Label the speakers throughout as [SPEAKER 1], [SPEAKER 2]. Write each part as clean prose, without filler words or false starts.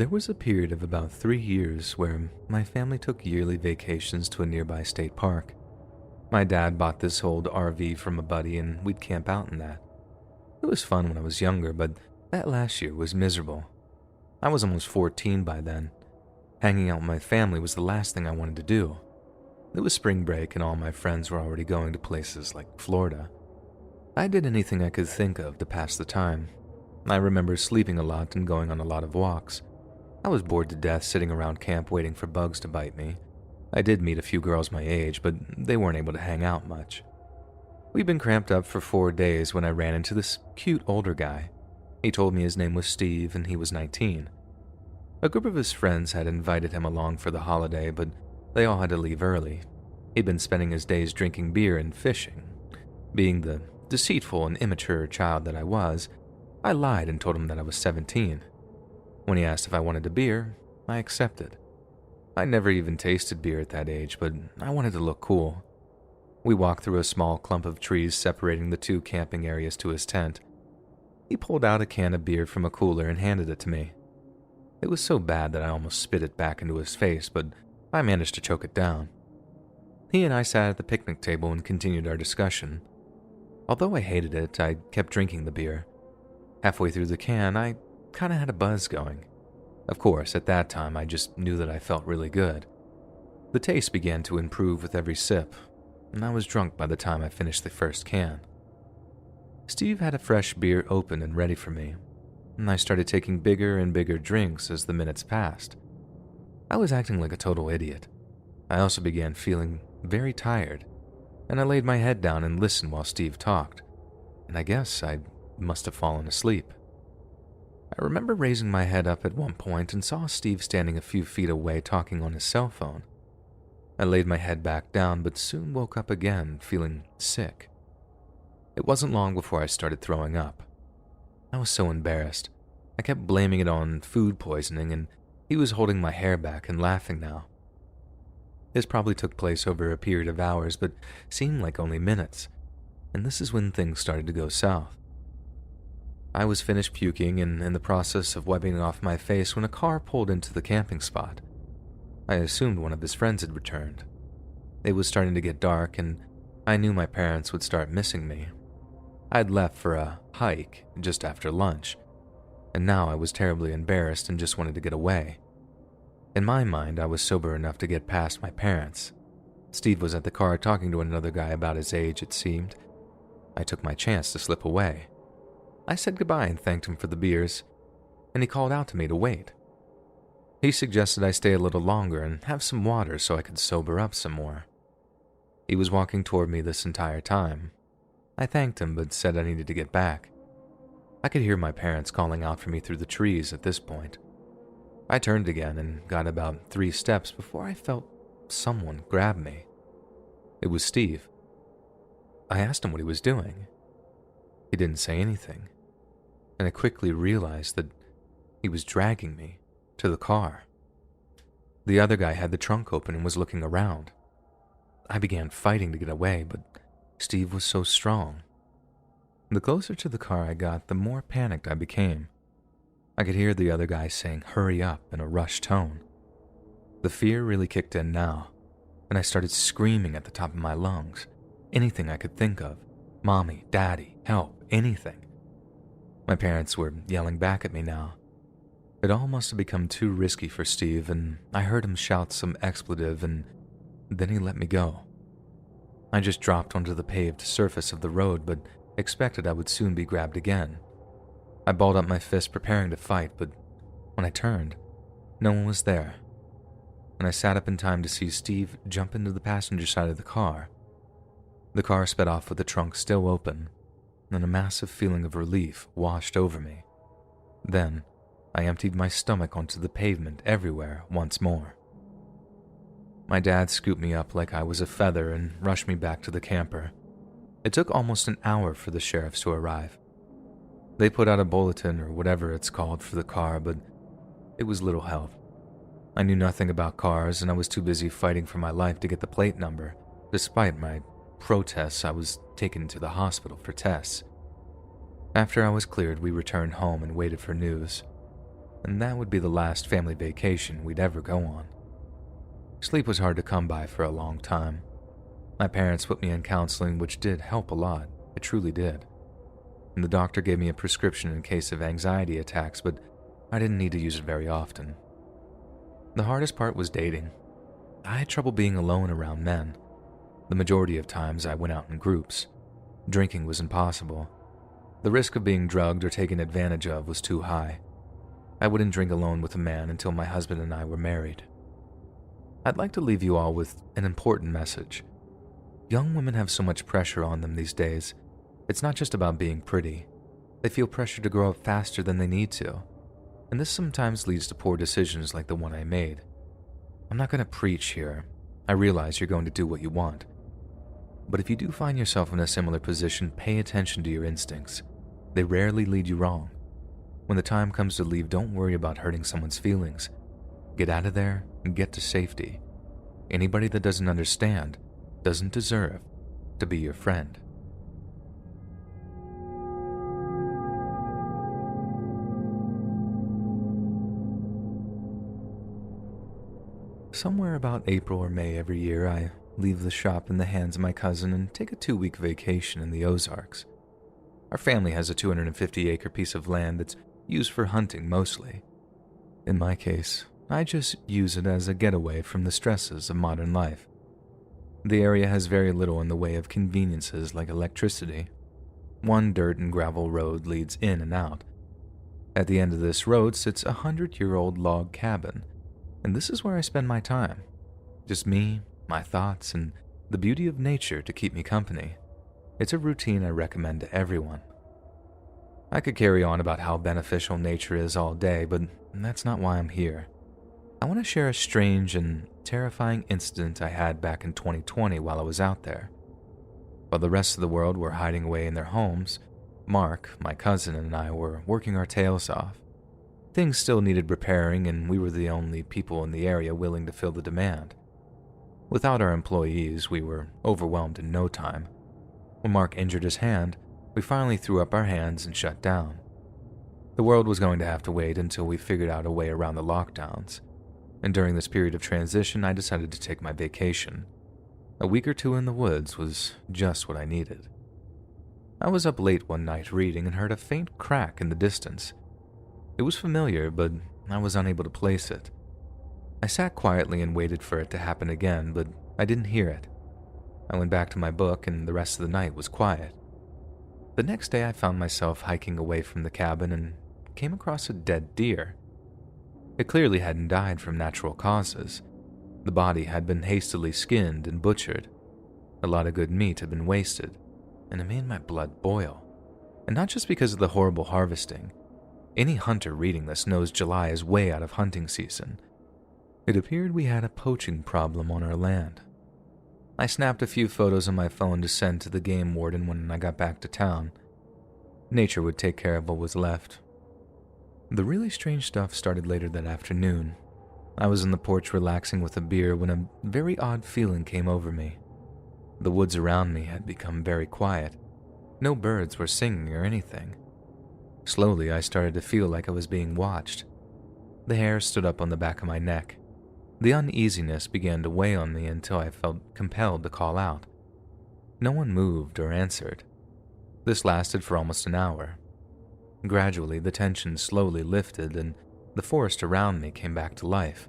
[SPEAKER 1] There was a period of about 3 years where my family took yearly vacations to a nearby state park. My dad bought this old RV from a buddy and we'd camp out in that. It was fun when I was younger, but that last year was miserable. I was almost 14 by then. Hanging out with my family was the last thing I wanted to do. It was spring break and all my friends were already going to places like Florida. I did anything I could think of to pass the time. I remember sleeping a lot and going on a lot of walks. I was bored to death sitting around camp waiting for bugs to bite me. I did meet a few girls my age, but they weren't able to hang out much. We'd been cramped up for 4 days when I ran into this cute older guy. He told me his name was Steve and he was 19. A group of his friends had invited him along for the holiday, but they all had to leave early. He'd been spending his days drinking beer and fishing. Being the deceitful and immature child that I was, I lied and told him that I was 17. When he asked if I wanted a beer, I accepted. I never even tasted beer at that age, but I wanted to look cool. We walked through a small clump of trees separating the two camping areas to his tent. He pulled out a can of beer from a cooler and handed it to me. It was so bad that I almost spit it back into his face, but I managed to choke it down. He and I sat at the picnic table and continued our discussion. Although I hated it, I kept drinking the beer. Halfway through the can, I kind of had a buzz going. Of course, at that time, I just knew that I felt really good. The taste began to improve with every sip, and I was drunk by the time I finished the first can. Steve had a fresh beer open and ready for me, and I started taking bigger and bigger drinks as the minutes passed. I was acting like a total idiot. I also began feeling very tired, and I laid my head down and listened while Steve talked, and I guess I must have fallen asleep. I remember raising my head up at one point and saw Steve standing a few feet away talking on his cell phone. I laid my head back down but soon woke up again feeling sick. It wasn't long before I started throwing up. I was so embarrassed. I kept blaming it on food poisoning and he was holding my hair back and laughing now. This probably took place over a period of hours but seemed like only minutes, and this is when things started to go south. I was finished puking and in the process of wiping off my face when a car pulled into the camping spot. I assumed one of his friends had returned. It was starting to get dark and I knew my parents would start missing me. I had left for a hike just after lunch, and now I was terribly embarrassed and just wanted to get away. In my mind, I was sober enough to get past my parents. Steve was at the car talking to another guy about his age, it seemed. I took my chance to slip away. I said goodbye and thanked him for the beers, and he called out to me to wait. He suggested I stay a little longer and have some water so I could sober up some more. He was walking toward me this entire time. I thanked him but said I needed to get back. I could hear my parents calling out for me through the trees at this point. I turned again and got about 3 steps before I felt someone grab me. It was Steve. I asked him what he was doing. He didn't say anything, and I quickly realized that he was dragging me to the car. The other guy had the trunk open and was looking around. I began fighting to get away, but Steve was so strong. The closer to the car I got, the more panicked I became. I could hear the other guy saying, "Hurry up," in a rushed tone. The fear really kicked in now, and I started screaming at the top of my lungs. Anything I could think of. Mommy, Daddy, help, anything. My parents were yelling back at me now. It all must have become too risky for Steve, and I heard him shout some expletive, and then he let me go. I just dropped onto the paved surface of the road, but expected I would soon be grabbed again. I balled up my fist preparing to fight, but when I turned, no one was there, and I sat up in time to see Steve jump into the passenger side of the car. The car sped off with the trunk still open, and a massive feeling of relief washed over me. Then, I emptied my stomach onto the pavement everywhere once more. My dad scooped me up like I was a feather and rushed me back to the camper. It took almost an hour for the sheriffs to arrive. They put out a bulletin or whatever it's called for the car, but it was little help. I knew nothing about cars and I was too busy fighting for my life to get the plate number. Despite my protests, I was taken to the hospital for tests. After I was cleared, we returned home and waited for news. and that would be the last family vacation we'd ever go on. Sleep was hard to come by for a long time. My parents put me in counseling, which did help a lot. It truly did. And the doctor gave me a prescription in case of anxiety attacks, but I didn't need to use it very often. The hardest part was dating. I had trouble being alone around men. The majority of times I went out in groups. Drinking was impossible. The risk of being drugged or taken advantage of was too high. I wouldn't drink alone with a man until my husband and I were married. I'd like to leave you all with an important message. Young women have so much pressure on them these days. It's not just about being pretty. They feel pressure to grow up faster than they need to. And this sometimes leads to poor decisions like the one I made. I'm not going to preach here. I realize you're going to do what you want. But if you do find yourself in a similar position, pay attention to your instincts. They rarely lead you wrong. When the time comes to leave, don't worry about hurting someone's feelings. Get out of there and get to safety. Anybody that doesn't understand doesn't deserve to be your friend. Somewhere about April or May every year, I leave the shop in the hands of my cousin and take a 2-week vacation in the Ozarks. Our family has a 250-acre piece of land that's used for hunting mostly. In my case, I just use it as a getaway from the stresses of modern life. The area has very little in the way of conveniences like electricity. One dirt and gravel road leads in and out. At the end of this road sits a 100-year-old log cabin, and this is where I spend my time. Just me, my thoughts, and the beauty of nature to keep me company. It's a routine I recommend to everyone. I could carry on about how beneficial nature is all day, but that's not why I'm here. I want to share a strange and terrifying incident I had back in 2020 while I was out there. While the rest of the world were hiding away in their homes, Mark, my cousin, and I were working our tails off. Things still needed repairing, and we were the only people in the area willing to fill the demand. Without our employees, we were overwhelmed in no time. When Mark injured his hand, we finally threw up our hands and shut down. The world was going to have to wait until we figured out a way around the lockdowns. And during this period of transition, I decided to take my vacation. A week or two in the woods was just what I needed. I was up late one night reading and heard a faint crack in the distance. It was familiar, but I was unable to place it. I sat quietly and waited for it to happen again, but I didn't hear it. I went back to my book and the rest of the night was quiet. The next day I found myself hiking away from the cabin and came across a dead deer. It clearly hadn't died from natural causes. The body had been hastily skinned and butchered. A lot of good meat had been wasted, and it made my blood boil. And not just because of the horrible harvesting. Any hunter reading this knows July is way out of hunting season. It appeared we had a poaching problem on our land. I snapped a few photos on my phone to send to the game warden when I got back to town. Nature would take care of what was left. The really strange stuff started later that afternoon. I was on the porch relaxing with a beer when a very odd feeling came over me. The woods around me had become very quiet. No birds were singing or anything. Slowly, I started to feel like I was being watched. The hair stood up on the back of my neck. The uneasiness began to weigh on me until I felt compelled to call out. No one moved or answered. This lasted for almost an hour. Gradually, the tension slowly lifted and the forest around me came back to life.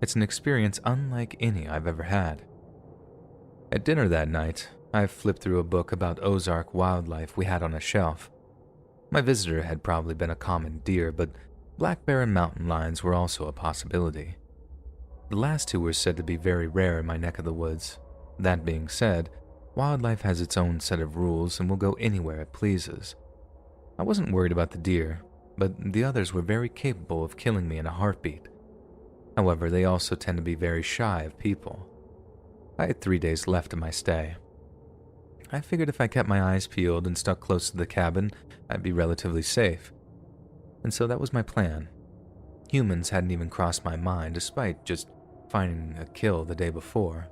[SPEAKER 1] It's an experience unlike any I've ever had. At dinner that night, I flipped through a book about Ozark wildlife we had on a shelf. My visitor had probably been a common deer, but black bear and mountain lions were also a possibility. The last two were said to be very rare in my neck of the woods. That being said, wildlife has its own set of rules and will go anywhere it pleases. I wasn't worried about the deer, but the others were very capable of killing me in a heartbeat. However, they also tend to be very shy of people. I had 3 days left of my stay. I figured if I kept my eyes peeled and stuck close to the cabin, I'd be relatively safe. And so that was my plan. Humans hadn't even crossed my mind despite just finding a kill the day before.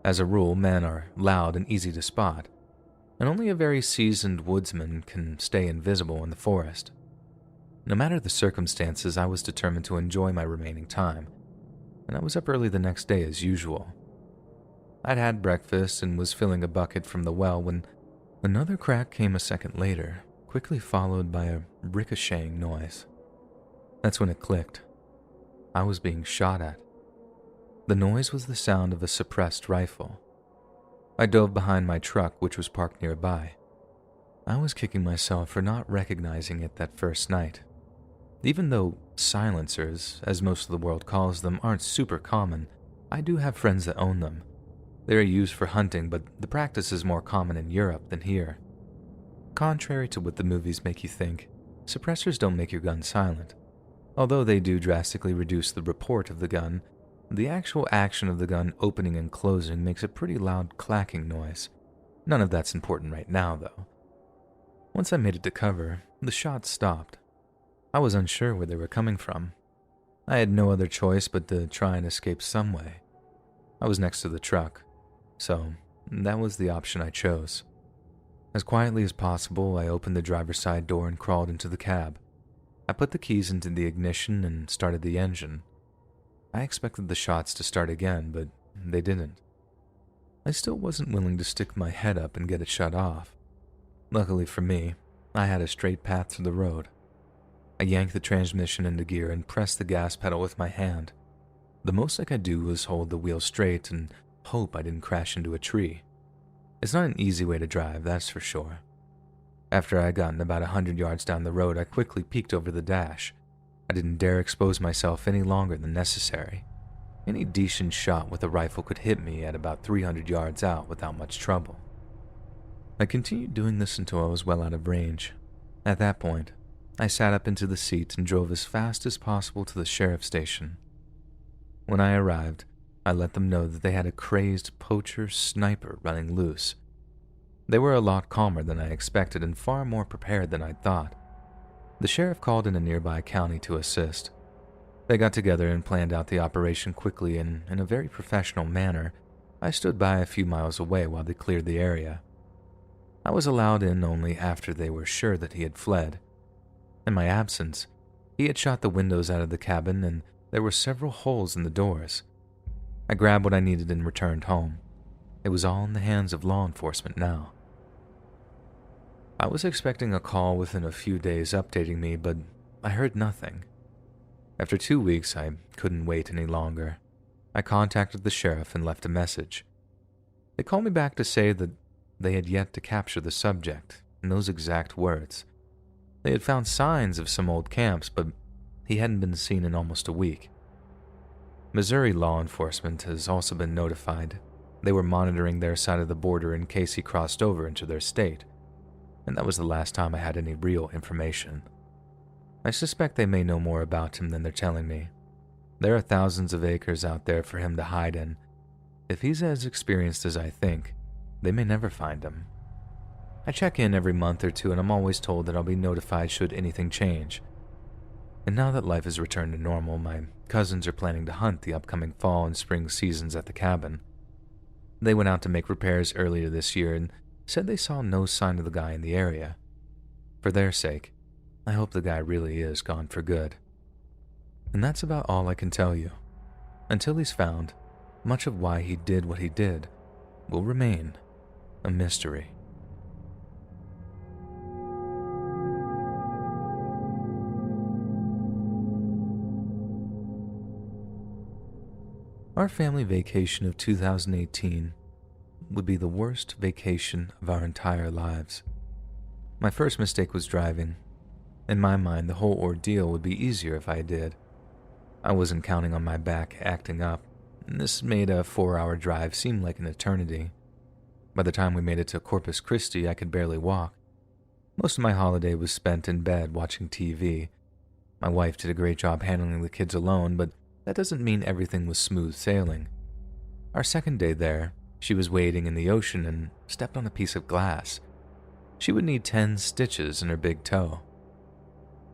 [SPEAKER 1] As a rule, men are loud and easy to spot, and only a very seasoned woodsman can stay invisible in the forest. No matter the circumstances, I was determined to enjoy my remaining time, and I was up early the next day as usual. I'd had breakfast and was filling a bucket from the well when another crack came a second later, quickly followed by a ricocheting noise. That's when it clicked. I was being shot at. The noise was the sound of a suppressed rifle. I dove behind my truck, which was parked nearby. I was kicking myself for not recognizing it that first night. Even though silencers, as most of the world calls them, aren't super common, I do have friends that own them. They are used for hunting, but the practice is more common in Europe than here. Contrary to what the movies make you think, suppressors don't make your gun silent. Although they do drastically reduce the report of the gun, the actual action of the gun opening and closing makes a pretty loud clacking noise. None of that's important right now, though. Once I made it to cover, the shots stopped. I was unsure where they were coming from. I had no other choice but to try and escape some way. I was next to the truck, so that was the option I chose. As quietly as possible, I opened the driver's side door and crawled into the cab. I put the keys into the ignition and started the engine. I expected the shots to start again, but they didn't. I still wasn't willing to stick my head up and get it shut off. Luckily for me, I had a straight path to the road. I yanked the transmission into gear and pressed the gas pedal with my hand. The most I could do was hold the wheel straight and hope I didn't crash into a tree. It's not an easy way to drive, that's for sure. After I had gotten about 100 yards down the road, I quickly peeked over the dash. I didn't dare expose myself any longer than necessary. Any decent shot with a rifle could hit me at about 300 yards out without much trouble. I continued doing this until I was well out of range. At that point, I sat up into the seat and drove as fast as possible to the sheriff's station. When I arrived, I let them know that they had a crazed poacher sniper running loose. They were a lot calmer than I expected and far more prepared than I'd thought. The sheriff called in a nearby county to assist. They got together and planned out the operation quickly and in a very professional manner. I stood by a few miles away while they cleared the area. I was allowed in only after they were sure that he had fled. In my absence, he had shot the windows out of the cabin and there were several holes in the doors. I grabbed what I needed and returned home. It was all in the hands of law enforcement now. I was expecting a call within a few days updating me, but I heard nothing. After 2 weeks, I couldn't wait any longer. I contacted the sheriff and left a message. They called me back to say that they had yet to capture the subject, in those exact words. They had found signs of some old camps, but he hadn't been seen in almost a week. Missouri law enforcement has also been notified. They were monitoring their side of the border in case he crossed over into their state, and that was the last time I had any real information. I suspect they may know more about him than they're telling me. There are thousands of acres out there for him to hide in. If he's as experienced as I think, they may never find him. I check in every month or two and I'm always told that I'll be notified should anything change. And now that life has returned to normal, my cousins are planning to hunt the upcoming fall and spring seasons at the cabin. They went out to make repairs earlier this year and said they saw no sign of the guy in the area. For their sake, I hope the guy really is gone for good. And that's about all I can tell you. Until he's found, much of why he did what he did will remain a mystery. Our family vacation of 2018 would be the worst vacation of our entire lives. My first mistake was driving. In my mind, the whole ordeal would be easier if I did. I wasn't counting on my back acting up, and this made a 4-hour drive seem like an eternity. By the time we made it to Corpus Christi, I could barely walk. Most of my holiday was spent in bed watching TV. My wife did a great job handling the kids alone, but that doesn't mean everything was smooth sailing. Our second day there, she was wading in the ocean and stepped on a piece of glass. She would need 10 stitches in her big toe.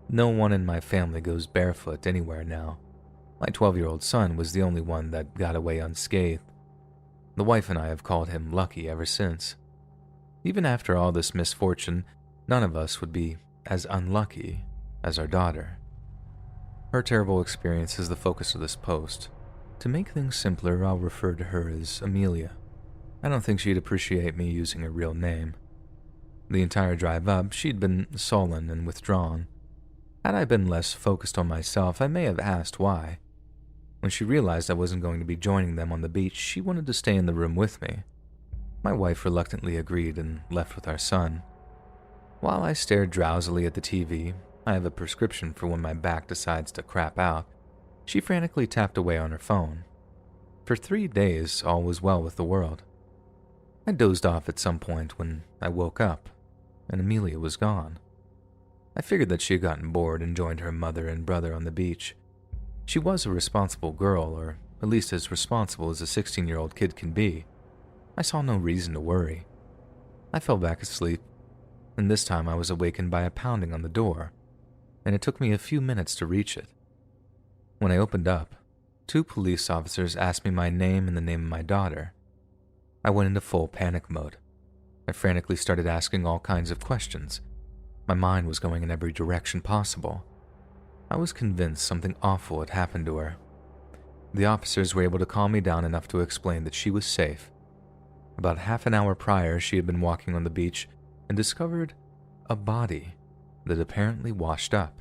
[SPEAKER 1] No one in my family goes barefoot anywhere now. My 12-year-old son was the only one that got away unscathed. The wife and I have called him lucky ever since. Even after all this misfortune, none of us would be as unlucky as our daughter. Her terrible experience is the focus of this post. To make things simpler, I'll refer to her as Amelia. I don't think she'd appreciate me using her real name. The entire drive up, she'd been sullen and withdrawn. Had I been less focused on myself, I may have asked why. When she realized I wasn't going to be joining them on the beach, she wanted to stay in the room with me. My wife reluctantly agreed and left with our son. While I stared drowsily at the TV, I have a prescription for when my back decides to crap out, she frantically tapped away on her phone. For 3 days, all was well with the world. I dozed off at some point when I woke up, and Amelia was gone. I figured that she had gotten bored and joined her mother and brother on the beach. She was a responsible girl, or at least as responsible as a 16-year-old kid can be. I saw no reason to worry. I fell back asleep, and this time I was awakened by a pounding on the door, and it took me a few minutes to reach it. When I opened up, 2 police officers asked me my name and the name of my daughter. I went into full panic mode. I frantically started asking all kinds of questions. My mind was going in every direction possible. I was convinced something awful had happened to her. The officers were able to calm me down enough to explain that she was safe. About half an hour prior, she had been walking on the beach and discovered a body that apparently washed up.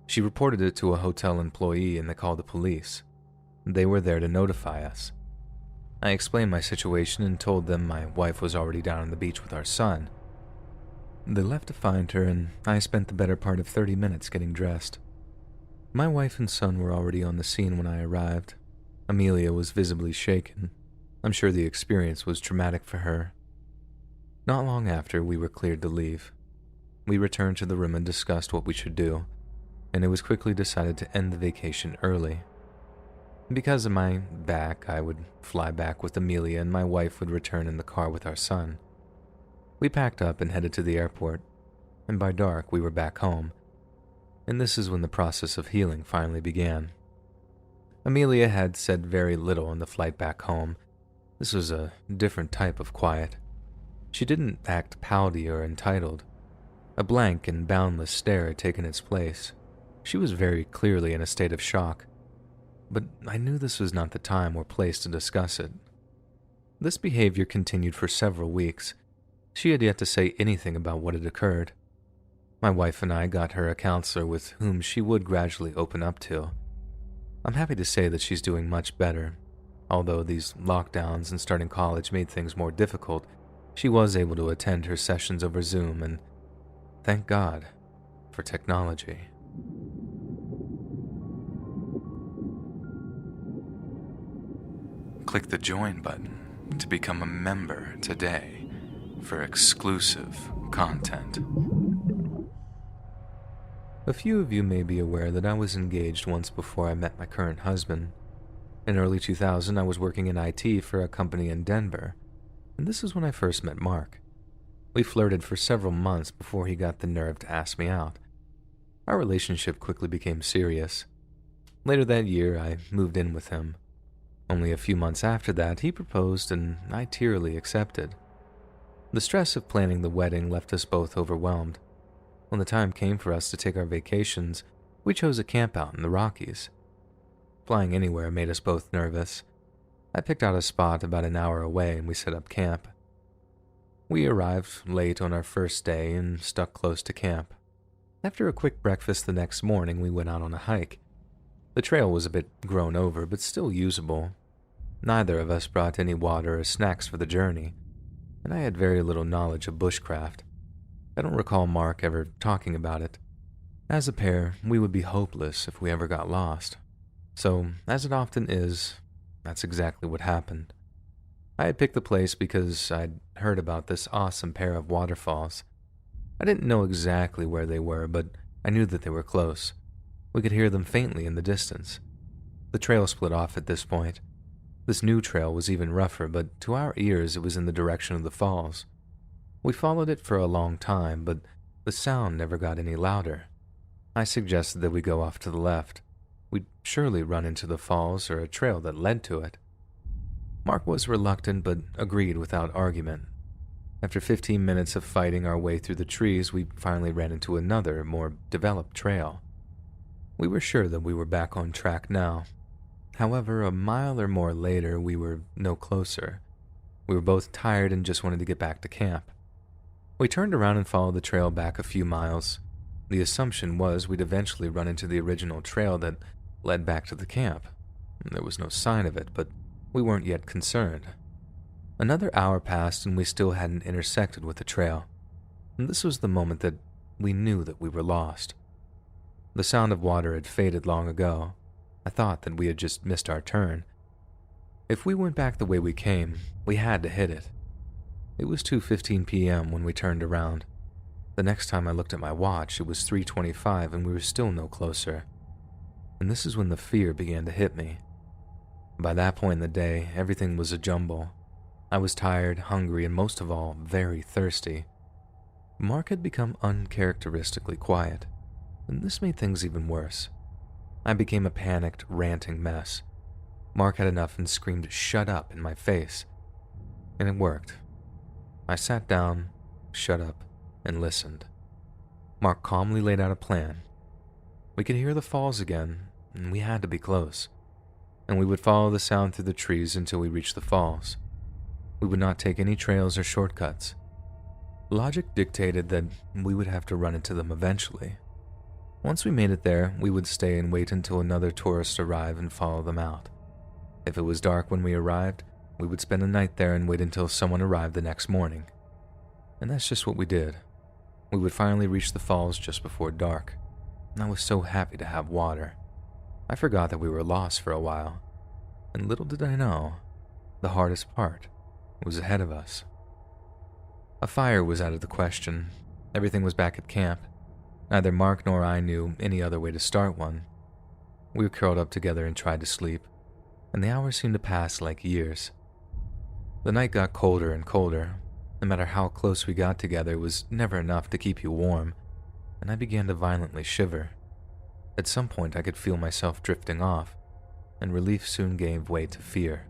[SPEAKER 1] She reported it to a hotel employee and they called the police. They were there to notify us. I explained my situation and told them my wife was already down on the beach with our son. They left to find her, and I spent the better part of 30 minutes getting dressed. My wife and son were already on the scene when I arrived. Amelia was visibly shaken. I'm sure the experience was traumatic for her. Not long after, we were cleared to leave. We returned to the room and discussed what we should do, and it was quickly decided to end the vacation early. Because of my back, I would fly back with Amelia and my wife would return in the car with our son. We packed up and headed to the airport, and by dark we were back home. And this is when the process of healing finally began. Amelia had said very little on the flight back home. This was a different type of quiet. She didn't act pouty or entitled. A blank and boundless stare had taken its place. She was very clearly in a state of shock. But I knew this was not the time or place to discuss it. This behavior continued for several weeks. She had yet to say anything about what had occurred. My wife and I got her a counselor with whom she would gradually open up to. I'm happy to say that she's doing much better. Although these lockdowns and starting college made things more difficult, she was able to attend her sessions over Zoom, and thank God for technology. Click the join button to become a member today for exclusive content. A few of you may be aware that I was engaged once before I met my current husband. In early 2000, I was working in IT for a company in Denver, and this is when I first met Mark. We flirted for several months before he got the nerve to ask me out. Our relationship quickly became serious. Later that year, I moved in with him. Only a few months after that, he proposed and I tearfully accepted. The stress of planning the wedding left us both overwhelmed. When the time came for us to take our vacations, we chose a campout in the Rockies. Flying anywhere made us both nervous. I picked out a spot about an hour away and we set up camp. We arrived late on our first day and stuck close to camp. After a quick breakfast the next morning, we went out on a hike. The trail was a bit grown over, but still usable. Neither of us brought any water or snacks for the journey, and I had very little knowledge of bushcraft. I don't recall Mark ever talking about it. As a pair, we would be hopeless if we ever got lost. So, as it often is, that's exactly what happened. I had picked the place because I'd heard about this awesome pair of waterfalls. I didn't know exactly where they were, but I knew that they were close. We could hear them faintly in the distance. The trail split off at this point. This new trail was even rougher, but to our ears it was in the direction of the falls. We followed it for a long time, but the sound never got any louder. I suggested that we go off to the left. We'd surely run into the falls or a trail that led to it. Mark was reluctant, but agreed without argument. After 15 minutes of fighting our way through the trees, we finally ran into another, more developed trail. We were sure that we were back on track now. However, a mile or more later, we were no closer. We were both tired and just wanted to get back to camp. We turned around and followed the trail back a few miles. The assumption was we'd eventually run into the original trail that led back to the camp. There was no sign of it, but we weren't yet concerned. Another hour passed and we still hadn't intersected with the trail. And this was the moment that we knew that we were lost. The sound of water had faded long ago. I thought that we had just missed our turn. If we went back the way we came, we had to hit it. It was 2:15 p.m. when we turned around. The next time I looked at my watch, it was 3:25 and we were still no closer. And this is when the fear began to hit me. By that point in the day, everything was a jumble. I was tired, hungry, and most of all, very thirsty. Mark had become uncharacteristically quiet, and this made things even worse. I became a panicked, ranting mess. Mark had enough and screamed, "Shut up," in my face. And it worked. I sat down, shut up, and listened. Mark calmly laid out a plan. We could hear the falls again, and we had to be close. And we would follow the sound through the trees until we reached the falls. We would not take any trails or shortcuts. Logic dictated that we would have to run into them eventually. Once we made it there, we would stay and wait until another tourist arrived and follow them out. If it was dark when we arrived, we would spend the night there and wait until someone arrived the next morning. And that's just what we did. We would finally reach the falls just before dark, and I was so happy to have water. I forgot that we were lost for a while, and little did I know, the hardest part was ahead of us. A fire was out of the question. Everything was back at camp. Neither Mark nor I knew any other way to start one. We were curled up together and tried to sleep, and the hours seemed to pass like years. The night got colder and colder. No matter how close we got together, it was never enough to keep you warm, and I began to violently shiver. At some point, I could feel myself drifting off, and relief soon gave way to fear.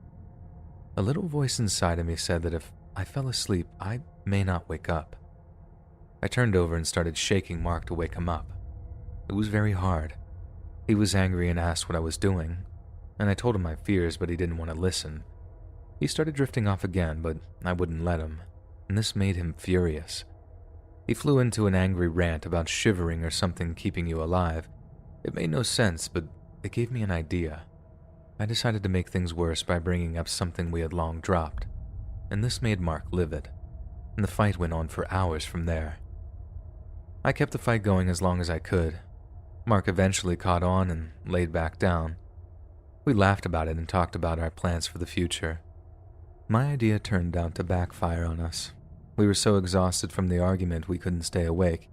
[SPEAKER 1] A little voice inside of me said that if I fell asleep, I may not wake up. I turned over and started shaking Mark to wake him up. It was very hard. He was angry and asked what I was doing, and I told him my fears, but he didn't want to listen. He started drifting off again, but I wouldn't let him, and this made him furious. He flew into an angry rant about shivering or something keeping you alive. It made no sense, but it gave me an idea. I decided to make things worse by bringing up something we had long dropped, and this made Mark livid, and the fight went on for hours from there. I kept the fight going as long as I could. Mark eventually caught on and laid back down. We laughed about it and talked about our plans for the future. My idea turned out to backfire on us. We were so exhausted from the argument we couldn't stay awake.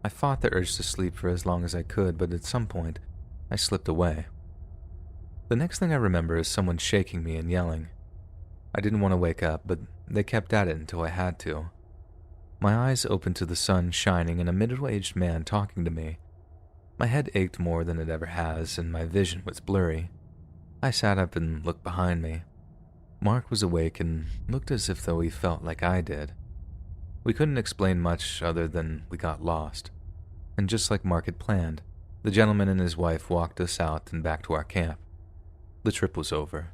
[SPEAKER 1] I fought the urge to sleep for as long as I could, but at some point, I slipped away. The next thing I remember is someone shaking me and yelling. I didn't want to wake up, but they kept at it until I had to. My eyes opened to the sun shining and a middle-aged man talking to me. My head ached more than it ever has, and my vision was blurry. I sat up and looked behind me. Mark was awake and looked as if though he felt like I did. We couldn't explain much other than we got lost. And just like Mark had planned, the gentleman and his wife walked us out and back to our camp. The trip was over.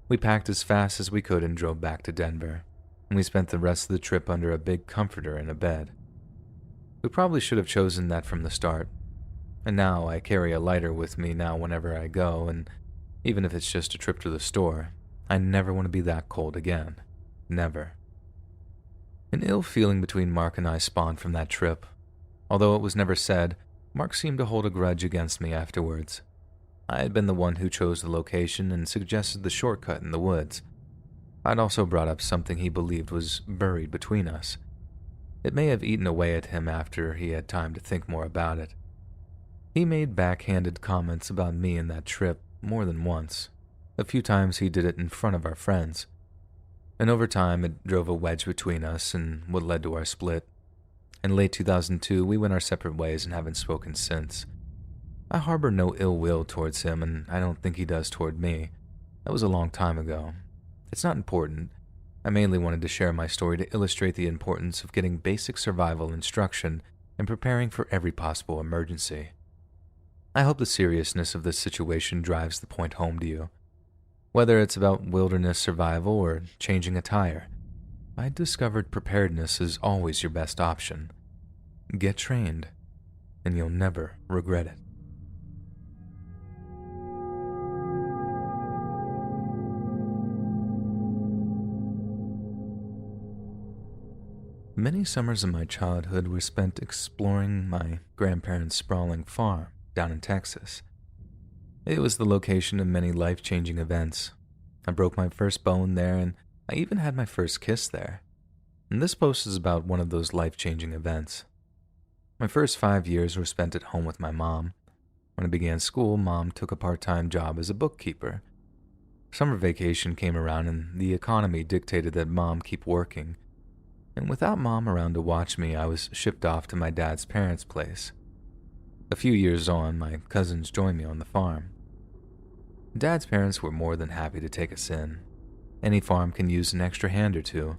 [SPEAKER 1] We packed as fast as we could and drove back to Denver, and we spent the rest of the trip under a big comforter in a bed. We probably should have chosen that from the start, and now I carry a lighter with me now whenever I go, and even if it's just a trip to the store, I never want to be that cold again. Never. An ill feeling between Mark and I spawned from that trip. Although it was never said, Mark seemed to hold a grudge against me afterwards. I had been the one who chose the location and suggested the shortcut in the woods. I'd also brought up something he believed was buried between us. It may have eaten away at him after he had time to think more about it. He made backhanded comments about me in that trip more than once. A few times he did it in front of our friends. And over time it drove a wedge between us and what led to our split. In late 2002, we went our separate ways and haven't spoken since. I harbor no ill will towards him, and I don't think he does toward me. That was a long time ago. It's not important. I mainly wanted to share my story to illustrate the importance of getting basic survival instruction and preparing for every possible emergency. I hope the seriousness of this situation drives the point home to you. Whether it's about wilderness survival or changing a tire, I discovered preparedness is always your best option. Get trained, and you'll never regret it. Many summers of my childhood were spent exploring my grandparents' sprawling farm down in Texas. It was the location of many life-changing events. I broke my first bone there, and I even had my first kiss there. And this post is about one of those life-changing events. My first 5 years were spent at home with my mom. When I began school, Mom took a part-time job as a bookkeeper. Summer vacation came around, and the economy dictated that Mom keep working. And without Mom around to watch me, I was shipped off to my dad's parents' place. A few years on, my cousins joined me on the farm. Dad's parents were more than happy to take us in. Any farm can use an extra hand or two.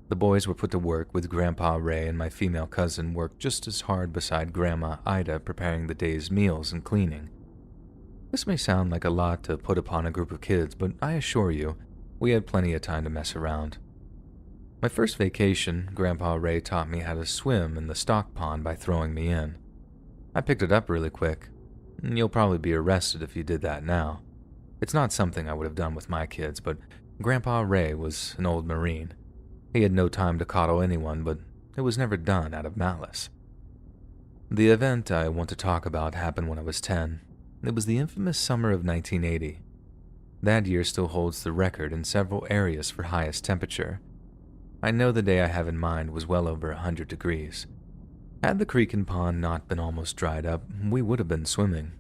[SPEAKER 1] The boys were put to work with Grandpa Ray, and my female cousin worked just as hard beside Grandma Ida preparing the day's meals and cleaning. This may sound like a lot to put upon a group of kids, but I assure you, we had plenty of time to mess around. My first vacation, Grandpa Ray taught me how to swim in the stock pond by throwing me in. I picked it up really quick. You'll probably be arrested if you did that now. It's not something I would have done with my kids, but Grandpa Ray was an old Marine. He had no time to coddle anyone, but it was never done out of malice. The event I want to talk about happened when I was 10. It was the infamous summer of 1980. That year still holds the record in several areas for highest temperature. I know the day I have in mind was well over 100 degrees. Had the creek and pond not been almost dried up, we would have been swimming.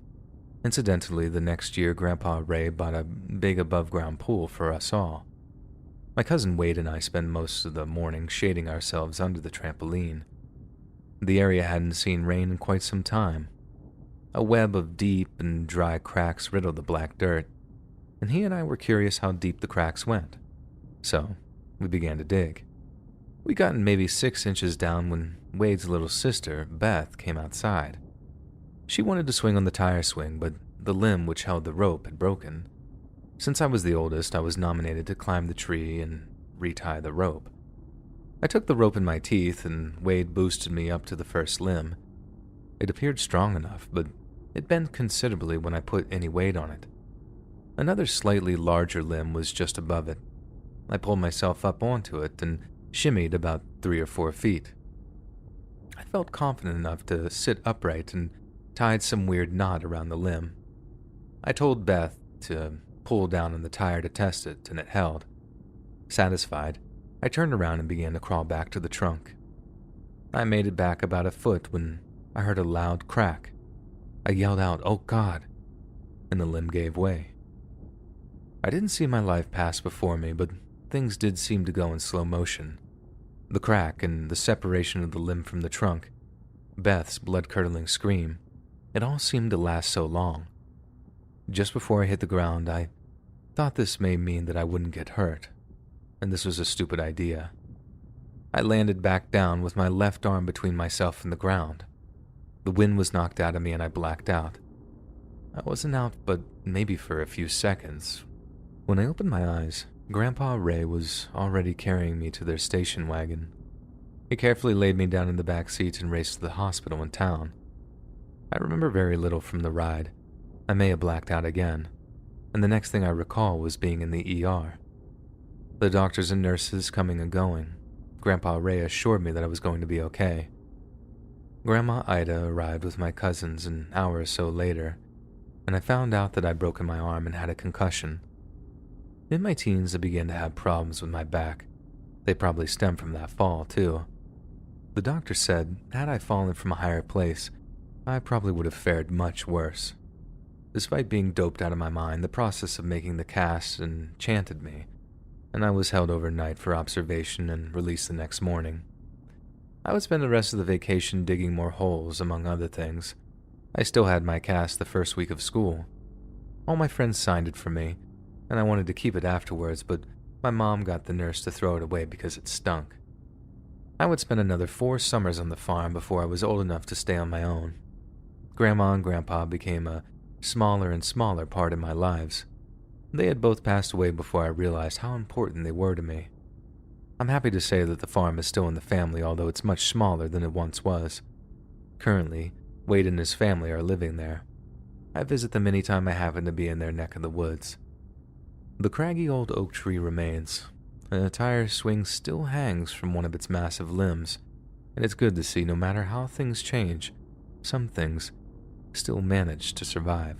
[SPEAKER 1] Incidentally, the next year Grandpa Ray bought a big above-ground pool for us all. My cousin Wade and I spent most of the morning shading ourselves under the trampoline. The area hadn't seen rain in quite some time. A web of deep and dry cracks riddled the black dirt, and he and I were curious how deep the cracks went. So, we began to dig. We got maybe 6 inches down when Wade's little sister, Beth, came outside. She wanted to swing on the tire swing, but the limb which held the rope had broken. Since I was the oldest, I was nominated to climb the tree and retie the rope. I took the rope in my teeth, and Wade boosted me up to the first limb. It appeared strong enough, but it bent considerably when I put any weight on it. Another slightly larger limb was just above it. I pulled myself up onto it and shimmied about 3 or 4 feet. I felt confident enough to sit upright and tied some weird knot around the limb. I told Beth to pull down on the tire to test it, and it held. Satisfied, I turned around and began to crawl back to the trunk. I made it back about a foot when I heard a loud crack. I yelled out, "Oh God," and the limb gave way. I didn't see my life pass before me, but things did seem to go in slow motion. The crack and the separation of the limb from the trunk, Beth's blood-curdling scream, it all seemed to last so long. Just before I hit the ground, I thought this may mean that I wouldn't get hurt, and this was a stupid idea. I landed back down with my left arm between myself and the ground. The wind was knocked out of me and I blacked out. I wasn't out but maybe for a few seconds. When I opened my eyes, Grandpa Ray was already carrying me to their station wagon. He carefully laid me down in the back seat and raced to the hospital in town. I remember very little from the ride. I may have blacked out again, and the next thing I recall was being in the ER. The doctors and nurses coming and going. Grandpa Ray assured me that I was going to be okay. Grandma Ida arrived with my cousins an hour or so later, and I found out that I'd broken my arm and had a concussion. In my teens, I began to have problems with my back. They probably stemmed from that fall, too. The doctor said, had I fallen from a higher place, I probably would have fared much worse. Despite being doped out of my mind, the process of making the cast enchanted me, and I was held overnight for observation and released the next morning. I would spend the rest of the vacation digging more holes, among other things. I still had my cast the first week of school. All my friends signed it for me, and I wanted to keep it afterwards, but My mom got the nurse to throw it away because it stunk. I would spend another 4 summers on the farm before I was old enough to stay on my own. Grandma and Grandpa became a smaller and smaller part of my lives. They had both passed away before I realized how important they were to me. I'm happy to say that the farm is still in the family, although it's much smaller than it once was. Currently, Wade and his family are living there. I visit them anytime I happen to be in their neck of the woods. The craggy old oak tree remains. A tire swing still hangs from one of its massive limbs, and it's good to see no matter how things change, some things still manage to survive.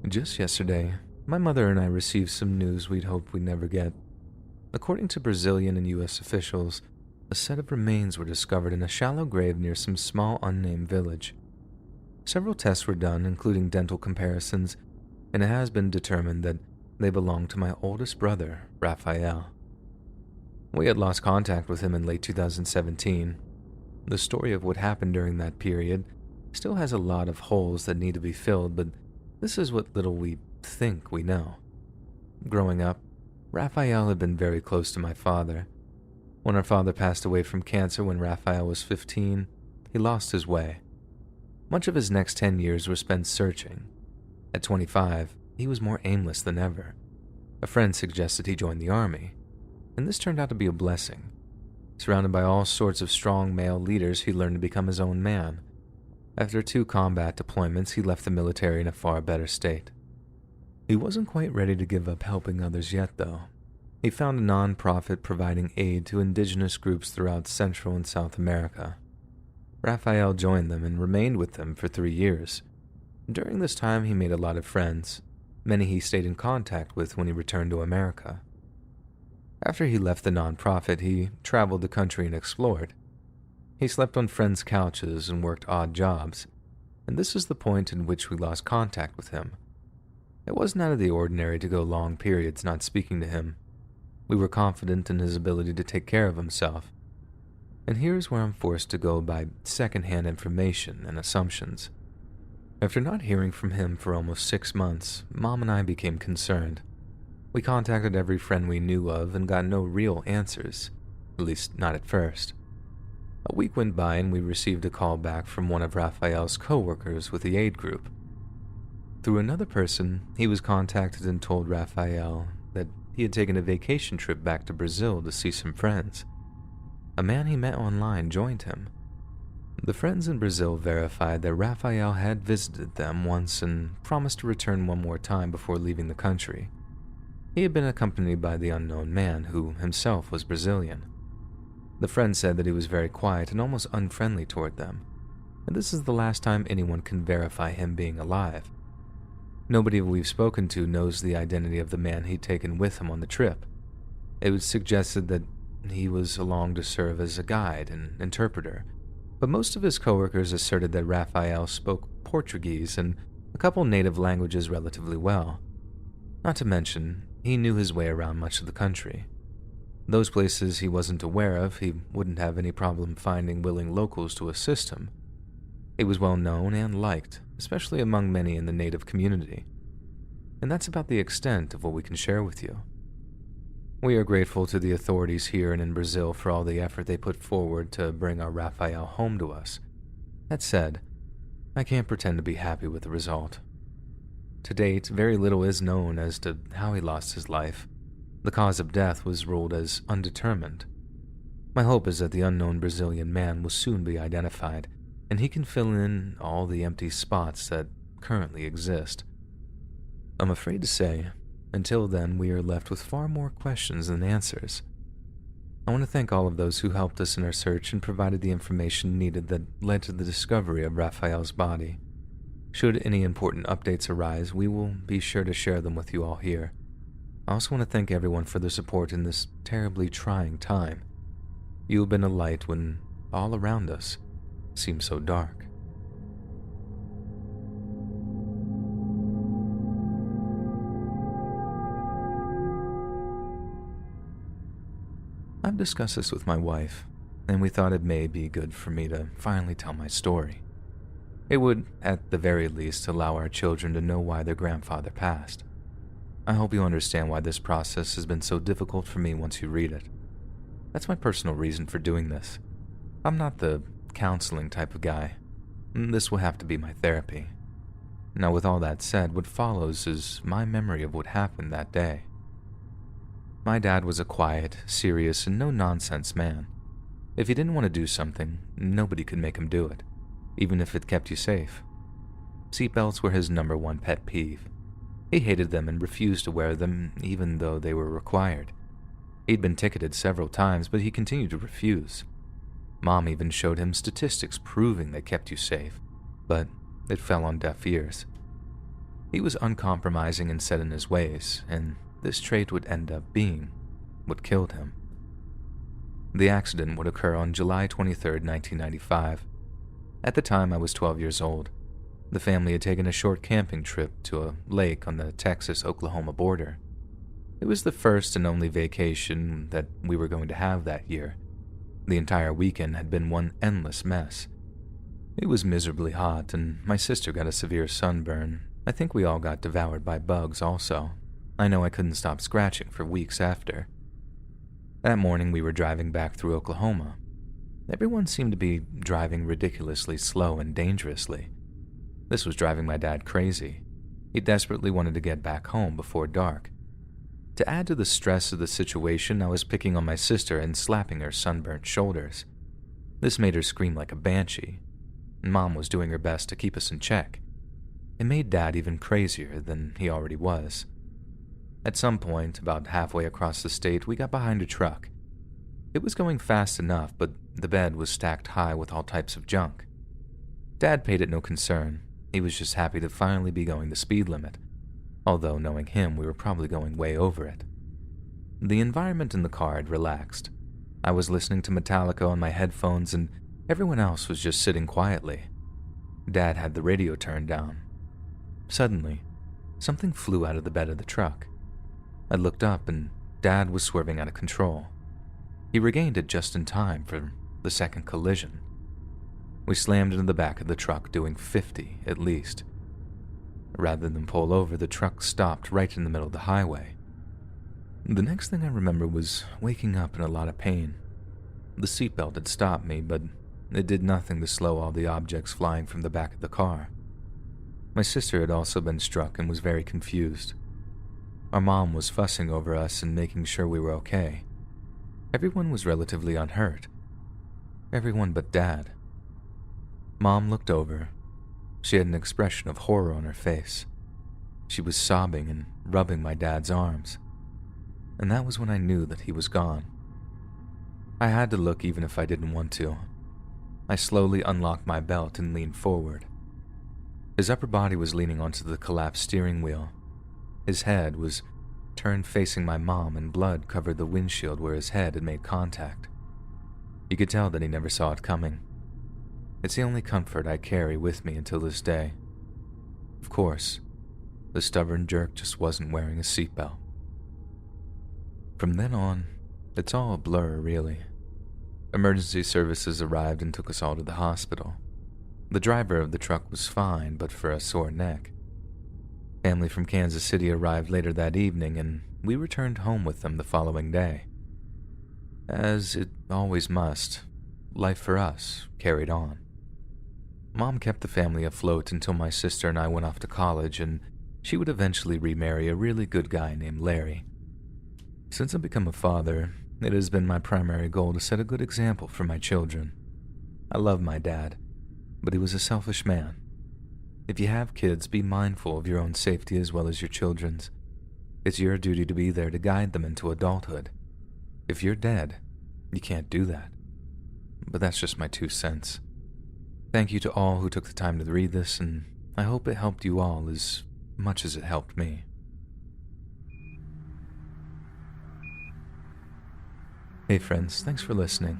[SPEAKER 1] Just yesterday, my mother and I received some news we'd hoped we'd never get. According to Brazilian and U.S. officials, a set of remains were discovered in a shallow grave near some small unnamed village. Several tests were done, including dental comparisons, and it has been determined that they belong to my oldest brother, Raphael. We had lost contact with him in late 2017. The story of what happened during that period still has a lot of holes that need to be filled, but this is what little we think we know. Growing up, Raphael had been very close to my father. When our father passed away from cancer when Raphael was 15, he lost his way. Much of his next 10 years were spent searching. At 25, he was more aimless than ever. A friend suggested he join the army, and this turned out to be a blessing. Surrounded by all sorts of strong male leaders, he learned to become his own man. After 2 combat deployments, he left the military in a far better state. He wasn't quite ready to give up helping others yet, though. He found a non-profit providing aid to indigenous groups throughout Central and South America. Raphael joined them and remained with them for 3 years. During this time, he made a lot of friends. Many he stayed in contact with when he returned to America. After he left the non-profit, he traveled the country and explored. He slept on friends' couches and worked odd jobs, and this is the point in which we lost contact with him. It wasn't out of the ordinary to go long periods not speaking to him. We were confident in his ability to take care of himself. And here's where I'm forced to go by second-hand information and assumptions. After not hearing from him for almost 6 months, Mom and I became concerned. We contacted every friend we knew of and got no real answers, at least not at first. A week went by and we received a call back from one of Raphael's co-workers with the aid group. Through another person, he was contacted and told Raphael that he had taken a vacation trip back to Brazil to see some friends. A man he met online joined him. The friends in Brazil verified that Raphael had visited them once and promised to return one more time before leaving the country. He had been accompanied by the unknown man, who himself was Brazilian. The friend said that he was very quiet and almost unfriendly toward them, and this is the last time anyone can verify him being alive. Nobody we've spoken to knows the identity of the man he'd taken with him on the trip. It was suggested that he was along to serve as a guide and interpreter, but most of his coworkers asserted that Raphael spoke Portuguese and a couple native languages relatively well. Not to mention, he knew his way around much of the country. Those places he wasn't aware of, he wouldn't have any problem finding willing locals to assist him. He was well known and liked, especially among many in the native community. And that's about the extent of what we can share with you. We are grateful to the authorities here and in Brazil for all the effort they put forward to bring our Raphael home to us. That said, I can't pretend to be happy with the result. To date, very little is known as to how he lost his life. The cause of death was ruled as undetermined. My hope is that the unknown Brazilian man will soon be identified, and he can fill in all the empty spots that currently exist. I'm afraid to say, until then, we are left with far more questions than answers. I want to thank all of those who helped us in our search and provided the information needed that led to the discovery of Raphael's body. Should any important updates arise, we will be sure to share them with you all here. I also want to thank everyone for their support in this terribly trying time. You have been a light when all around us seems so dark. I've discussed this with my wife. and we thought it may be good for me to finally tell my story. It would, at the very least, allow our children to know why their grandfather passed. I hope you understand why this process has been so difficult for me once you read it. That's my personal reason for doing this. I'm not the counseling type of guy. This will have to be my therapy. Now, with all that said, what follows is my memory of what happened that day. My dad was a quiet, serious, and no-nonsense man. If he didn't want to do something, nobody could make him do it, even if it kept you safe. Seatbelts were his number one pet peeve. He hated them and refused to wear them even though they were required. He'd been ticketed several times, but he continued to refuse. Mom even showed him statistics proving they kept you safe, but it fell on deaf ears. He was uncompromising and set in his ways, and this trait would end up being what killed him. The accident would occur on July 23, 1995. At the time, I was 12 years old. The family had taken a short camping trip to a lake on the Texas-Oklahoma border. It was the first and only vacation that we were going to have that year. The entire weekend had been one endless mess. It was miserably hot, and my sister got a severe sunburn. I think we all got devoured by bugs also. I know I couldn't stop scratching for weeks after. That morning we were driving back through Oklahoma. Everyone seemed to be driving ridiculously slow and dangerously. This was driving my dad crazy. He desperately wanted to get back home before dark. To add to the stress of the situation, I was picking on my sister and slapping her sunburnt shoulders. This made her scream like a banshee. Mom was doing her best to keep us in check. It made Dad even crazier than he already was. At some point, about halfway across the state, we got behind a truck. It was going fast enough, but the bed was stacked high with all types of junk. Dad paid it no concern. He was just happy to finally be going the speed limit, although knowing him, we were probably going way over it. The environment in the car had relaxed. I was listening to Metallica on my headphones, and everyone else was just sitting quietly. Dad had the radio turned down. Suddenly, something flew out of the bed of the truck. I looked up, and Dad was swerving out of control. He regained it just in time for the second collision. We slammed into the back of the truck, doing 50 at least. Rather than pull over, the truck stopped right in the middle of the highway. The next thing I remember was waking up in a lot of pain. The seatbelt had stopped me, but it did nothing to slow all the objects flying from the back of the car. My sister had also been struck and was very confused. Our mom was fussing over us and making sure we were okay. Everyone was relatively unhurt. Everyone but Dad. Mom looked over. She had an expression of horror on her face. She was sobbing and rubbing my dad's arms. And that was when I knew that he was gone. I had to look even if I didn't want to. I slowly unlocked my belt and leaned forward. His upper body was leaning onto the collapsed steering wheel. His head was turned facing my mom, and blood covered the windshield where his head had made contact. You could tell that he never saw it coming. It's the only comfort I carry with me until this day. Of course, the stubborn jerk just wasn't wearing a seatbelt. From then on, it's all a blur, really. Emergency services arrived and took us all to the hospital. The driver of the truck was fine, but for a sore neck. Family from Kansas City arrived later that evening, and we returned home with them the following day. As it always must, life for us carried on. Mom kept the family afloat until my sister and I went off to college, and she would eventually remarry a really good guy named Larry. Since I've become a father, it has been my primary goal to set a good example for my children. I love my dad, but he was a selfish man. If you have kids, be mindful of your own safety as well as your children's. It's your duty to be there to guide them into adulthood. If you're dead, you can't do that. But that's just my 2 cents. Thank you to all who took the time to read this, and I hope it helped you all as much as it helped me. Hey friends, thanks for listening.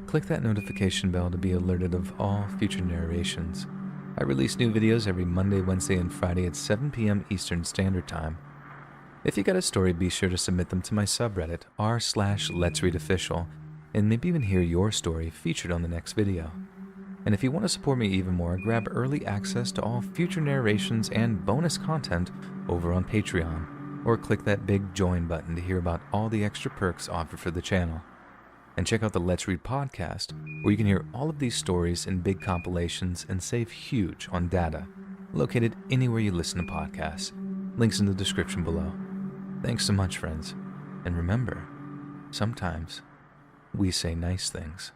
[SPEAKER 1] Click that notification bell to be alerted of all future narrations. I release new videos every Monday, Wednesday, and Friday at 7 p.m. Eastern Standard Time. If you got a story, be sure to submit them to my subreddit, r/Let'sReadOfficial, and maybe even hear your story featured on the next video. And if you want to support me even more, grab early access to all future narrations and bonus content over on Patreon, or click that big join button to hear about all the extra perks offered for the channel. And check out the Let's Read podcast, where you can hear all of these stories in big compilations and save huge on data, located anywhere you listen to podcasts. Links in the description below. Thanks so much, friends. And remember, sometimes we say nice things.